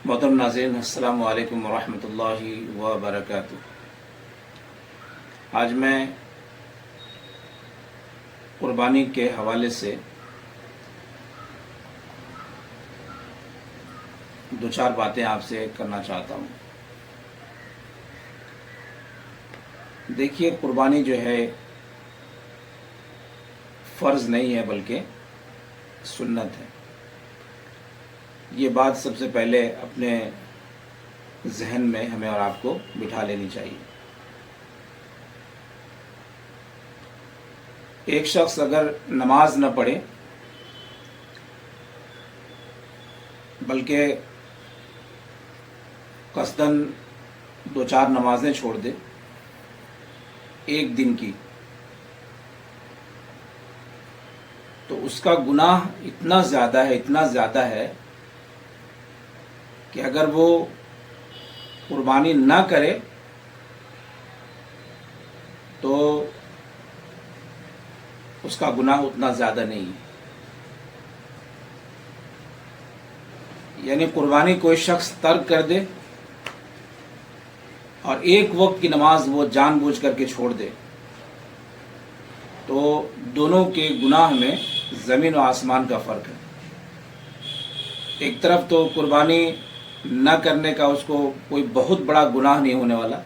محترم ناظرین، السلام علیکم ورحمۃ اللہ وبرکاتہ۔ آج میں قربانی کے حوالے سے دو چار باتیں آپ سے کرنا چاہتا ہوں۔ دیکھیے، قربانی جو ہے فرض نہیں ہے بلکہ سنت ہے۔ یہ بات سب سے پہلے اپنے ذہن میں ہمیں اور آپ کو بٹھا لینی چاہیے۔ ایک شخص اگر نماز نہ پڑھے بلکہ قصداً دو چار نمازیں چھوڑ دے ایک دن کی، تو اس کا گناہ اتنا زیادہ ہے کہ اگر وہ قربانی نہ کرے تو اس کا گناہ اتنا زیادہ نہیں ہے۔ یعنی قربانی کوئی شخص ترک کر دے اور ایک وقت کی نماز وہ جان بوجھ کر کے چھوڑ دے تو دونوں کے گناہ میں زمین و آسمان کا فرق ہے۔ ایک طرف تو قربانی نہ کرنے کا اس کو کوئی بہت بڑا گناہ نہیں ہونے والا،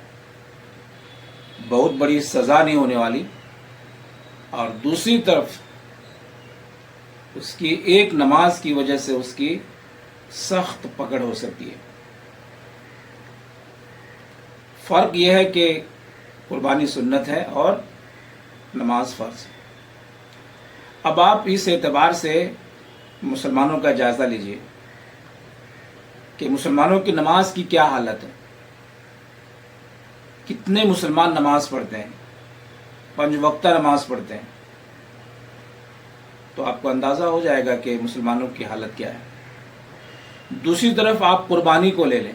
بہت بڑی سزا نہیں ہونے والی، اور دوسری طرف اس کی ایک نماز کی وجہ سے اس کی سخت پکڑ ہو سکتی ہے۔ فرق یہ ہے کہ قربانی سنت ہے اور نماز فرض ہے۔ اب آپ اس اعتبار سے مسلمانوں کا جائزہ لیجئے کہ مسلمانوں کی نماز کی کیا حالت ہے۔ کتنے مسلمان نماز پڑھتے ہیں، 5 وقتہ نماز پڑھتے ہیں، تو آپ کو اندازہ ہو جائے گا کہ مسلمانوں کی حالت کیا ہے۔ دوسری طرف آپ قربانی کو لے لیں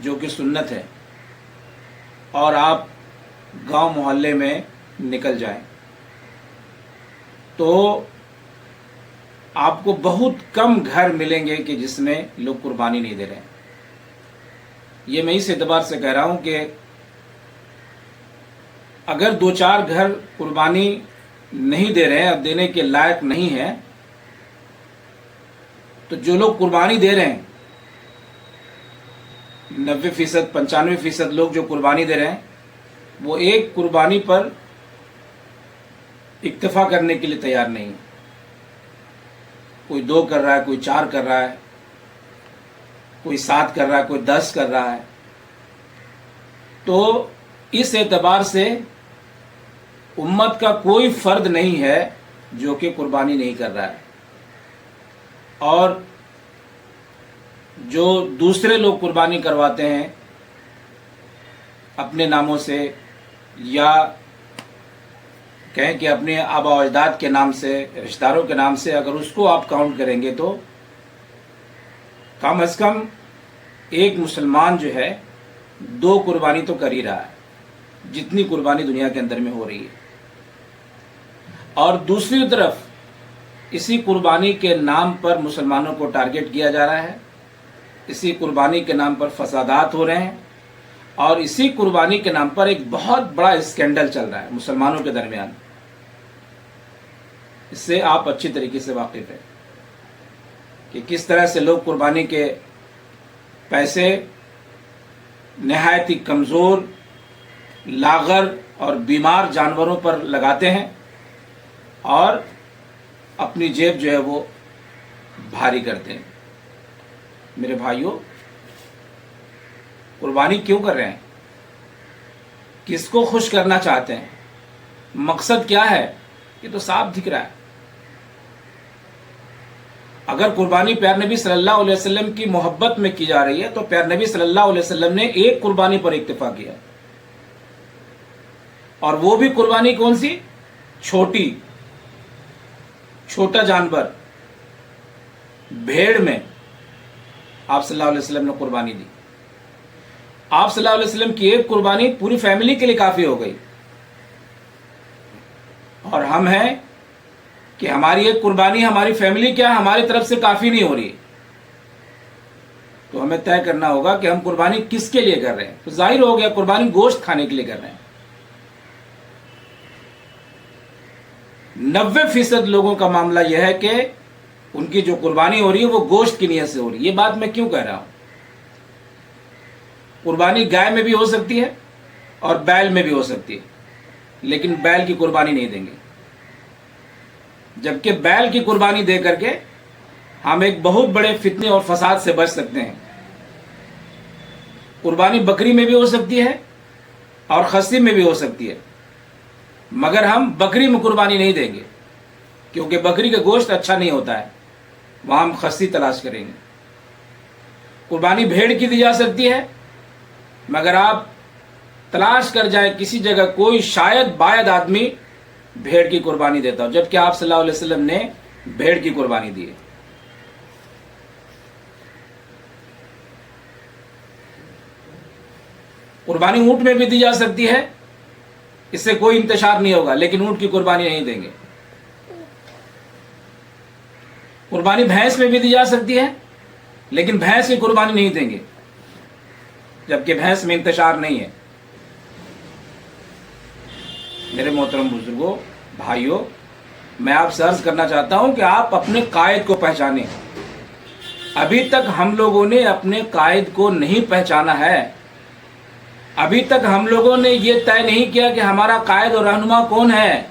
جو کہ سنت ہے، اور آپ گاؤں محلے میں نکل جائیں تو آپ کو بہت کم گھر ملیں گے کہ جس میں لوگ قربانی نہیں دے رہے ہیں۔ یہ میں اس اعتبار سے کہہ رہا ہوں کہ اگر 2-4 گھر قربانی نہیں دے رہے ہیں اور دینے کے لائق نہیں ہیں، تو جو لوگ قربانی دے رہے ہیں 90%، 95% لوگ جو قربانی دے رہے ہیں وہ ایک قربانی پر اکتفا کرنے کے لیے تیار نہیں ہے۔ کوئی 2 کر رہا ہے، کوئی 4 کر رہا ہے، کوئی 7 کر رہا ہے، کوئی 10 کر رہا ہے۔ تو اس اعتبار سے امت کا کوئی فرد نہیں ہے جو کہ قربانی نہیں کر رہا ہے، اور جو دوسرے لوگ قربانی کرواتے ہیں اپنے ناموں سے، یا کہیں کہ اپنے آبا و اجداد کے نام سے، رشتہ داروں کے نام سے، اگر اس کو آپ کاؤنٹ کریں گے تو کم از کم ایک مسلمان جو ہے 2 قربانی تو کر ہی رہا ہے، جتنی قربانی دنیا کے اندر میں ہو رہی ہے۔ اور دوسری طرف اسی قربانی کے نام پر مسلمانوں کو ٹارگٹ کیا جا رہا ہے، اسی قربانی کے نام پر فسادات ہو رہے ہیں، اور اسی قربانی کے نام پر ایک بہت بڑا اسکینڈل چل رہا ہے مسلمانوں کے درمیان۔ اس سے آپ اچھی طریقے سے واقف ہیں کہ کس طرح سے لوگ قربانی کے پیسے نہایت ہی کمزور، لاغر اور بیمار جانوروں پر لگاتے ہیں اور اپنی جیب جو ہے وہ بھاری کرتے ہیں۔ میرے بھائیوں، قربانی کیوں کر رہے ہیں؟ کس کو خوش کرنا چاہتے ہیں؟ مقصد کیا ہے؟ یہ تو صاف دکھ رہا ہے۔ اگر قربانی پیارے نبی صلی اللہ علیہ وسلم کی محبت میں کی جا رہی ہے تو پیارے نبی صلی اللہ علیہ وسلم نے ایک قربانی پر اکتفا کیا، اور وہ بھی قربانی کون سی؟ چھوٹا جانور، بھیڑ میں آپ صلی اللہ علیہ وسلم نے قربانی دی۔ آپ صلی اللہ علیہ وسلم کی ایک قربانی پوری فیملی کے لیے کافی ہو گئی، اور ہم ہیں کہ ہماری ایک قربانی ہماری فیملی کیا ہماری طرف سے کافی نہیں ہو رہی، تو ہمیں طے کرنا ہوگا کہ ہم قربانی کس کے لیے کر رہے ہیں. تو ظاہر ہو گیا قربانی گوشت کھانے کے لیے کر رہے ہیں. 90% لوگوں کا معاملہ یہ ہے کہ ان کی جو قربانی ہو رہی ہے وہ گوشت کی نیت سے ہو رہی ہے. یہ بات میں کیوں کہہ رہا ہوں؟ قربانی گائے میں بھی ہو سکتی ہے اور بیل میں بھی ہو سکتی ہے، لیکن بیل کی قربانی نہیں دیں گے. جبکہ بیل کی قربانی دے کر کے ہم ایک بہت بڑے فتنے اور فساد سے بچ سکتے ہیں. قربانی بکری میں بھی ہو سکتی ہے اور خصی میں بھی ہو سکتی ہے، مگر ہم بکری میں قربانی نہیں دیں گے کیونکہ بکری کا گوشت اچھا نہیں ہوتا ہے. وہاں ہم خصی تلاش کریں گے. قربانی بھیڑ کی دی جا سکتی ہے، مگر آپ تلاش کر جائیں کسی جگہ کوئی شاید باید آدمی بھیڑ کی قربانی دیتا ہو، جبکہ آپ صلی اللہ علیہ وسلم نے بھیڑ کی قربانی دی ہے. قربانی اونٹ میں بھی دی جا سکتی ہے، اس سے کوئی انتشار نہیں ہوگا، لیکن اونٹ کی قربانی نہیں دیں گے. قربانی بھینس میں بھی دی جا سکتی ہے، لیکن بھینس کی قربانی نہیں دیں گے، جبکہ بھینس میں انتشار نہیں ہے. میرے محترم بزرگوں، بھائیوں، میں آپ سے عرض کرنا چاہتا ہوں کہ آپ اپنے قائد کو پہچانیں. ابھی تک ہم لوگوں نے اپنے قائد کو نہیں پہچانا ہے. ابھی تک ہم لوگوں نے یہ طے نہیں کیا کہ ہمارا قائد اور رہنما کون ہے.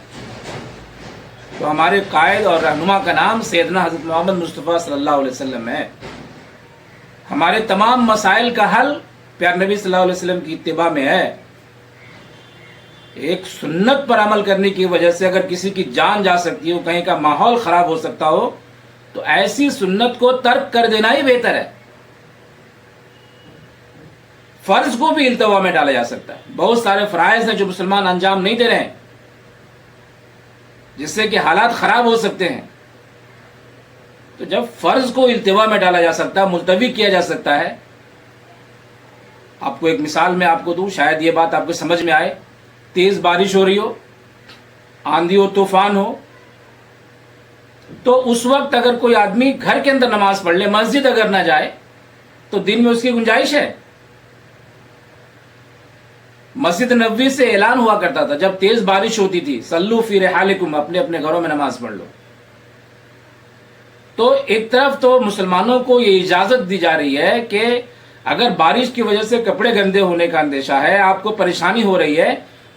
تو ہمارے قائد اور رہنما کا نام سیدنا حضرت محمد مصطفیٰ صلی اللہ علیہ وسلم ہے. ہمارے تمام مسائل کا حل پیارے نبی صلی اللہ علیہ وسلم کی اتباع میں ہے. ایک سنت پر عمل کرنے کی وجہ سے اگر کسی کی جان جا سکتی ہو، کہیں کا ماحول خراب ہو سکتا ہو، تو ایسی سنت کو ترک کر دینا ہی بہتر ہے. فرض کو بھی التوا میں ڈالا جا سکتا ہے. بہت سارے فرائض ہیں جو مسلمان انجام نہیں دے رہے ہیں، جس سے کہ حالات خراب ہو سکتے ہیں. تو جب فرض کو التوا میں ڈالا جا سکتا ہے، ملتوی کیا جا سکتا ہے. آپ کو ایک مثال میں آپ کو دوں، شاید یہ بات آپ کو سمجھ میں آئے. تیز بارش ہو رہی ہو، آندھی ہو، طوفان ہو، تو اس وقت اگر کوئی آدمی گھر کے اندر نماز پڑھ لے، مسجد اگر نہ جائے، تو دن میں اس کی گنجائش ہے. مسجد نبوی سے اعلان ہوا کرتا تھا جب تیز بارش ہوتی تھی، صلو فی رحالکم، اپنے اپنے گھروں میں نماز پڑھ لو. تو ایک طرف تو مسلمانوں کو یہ اجازت دی جا رہی ہے کہ اگر بارش کی وجہ سے کپڑے گندے ہونے کا اندیشہ ہے، آپ کو پریشانی ہو رہی ہے،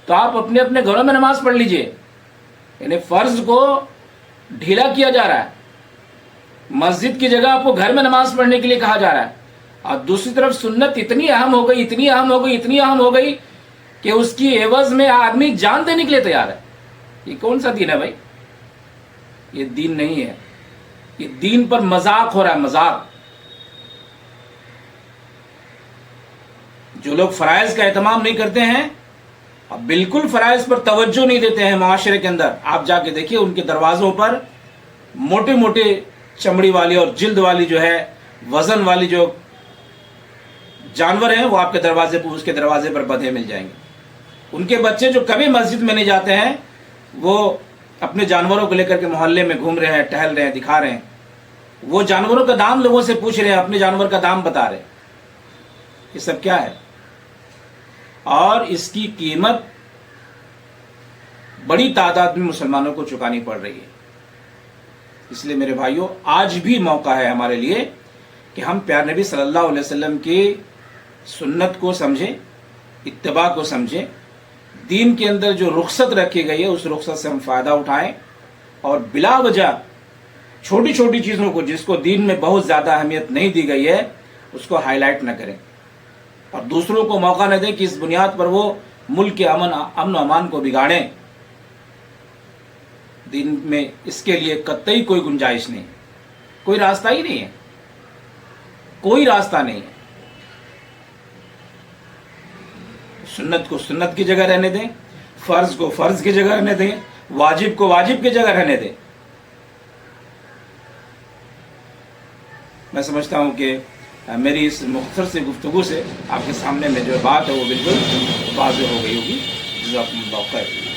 تو آپ اپنے اپنے گھروں میں نماز پڑھ لیجئے. یعنی فرض کو ڈھیلا کیا جا رہا ہے، مسجد کی جگہ آپ کو گھر میں نماز پڑھنے کے لیے کہا جا رہا ہے. اور دوسری طرف سنت اتنی اہم ہو گئی، اتنی اہم ہو گئی، اتنی اہم ہو گئی کہ اس کی عوض میں آدمی جان دینے کے لیے تیار ہے. یہ کون سا دین ہے بھائی؟ یہ دین نہیں ہے. یہ دین پر مذاق ہو رہا ہے، مذاق. جو لوگ فرائض کا اہتمام نہیں کرتے ہیں اور بالکل فرائض پر توجہ نہیں دیتے ہیں معاشرے کے اندر، آپ جا کے دیکھیے ان کے دروازوں پر موٹے موٹے چمڑی والی اور جلد والی جو ہے وزن والی جو جانور ہیں وہ آپ کے دروازے پر، اس کے دروازے پر بدھے مل جائیں گے. ان کے بچے جو کبھی مسجد میں نہیں جاتے ہیں، وہ اپنے جانوروں کو لے کر کے محلے میں گھوم رہے ہیں، ٹہل رہے ہیں، دکھا رہے ہیں. وہ جانوروں کا دام لوگوں سے پوچھ رہے ہیں، اپنے جانور کا دام بتا رہے ہیں. یہ سب کیا ہے؟ اور اس کی قیمت بڑی تعداد میں مسلمانوں کو چکانی پڑ رہی ہے. اس لیے میرے بھائیوں، آج بھی موقع ہے ہمارے لیے کہ ہم پیارے نبی صلی اللہ علیہ وسلم کی سنت کو سمجھیں، اتباع کو سمجھیں. دین کے اندر جو رخصت رکھی گئی ہے اس رخصت سے ہم فائدہ اٹھائیں، اور بلا وجہ چھوٹی چھوٹی چیزوں کو، جس کو دین میں بہت زیادہ اہمیت نہیں دی گئی ہے، اس کو ہائی لائٹ نہ کریں اور دوسروں کو موقع نہ دیں کہ اس بنیاد پر وہ ملک کے امن و امان کو بگاڑیں. دین میں اس کے لیے قطعی کوئی گنجائش نہیں، کوئی راستہ ہی نہیں ہے، کوئی راستہ نہیں ہے. سنت کو سنت کی جگہ رہنے دیں، فرض کو فرض کی جگہ رہنے دیں، واجب کو واجب کی جگہ رہنے دیں. میں سمجھتا ہوں کہ میری اس مختصر سی گفتگو سے آپ کے سامنے میں جو بات ہے وہ بالکل واضح ہو گئی ہوگی. جزاکم اللہ خیر.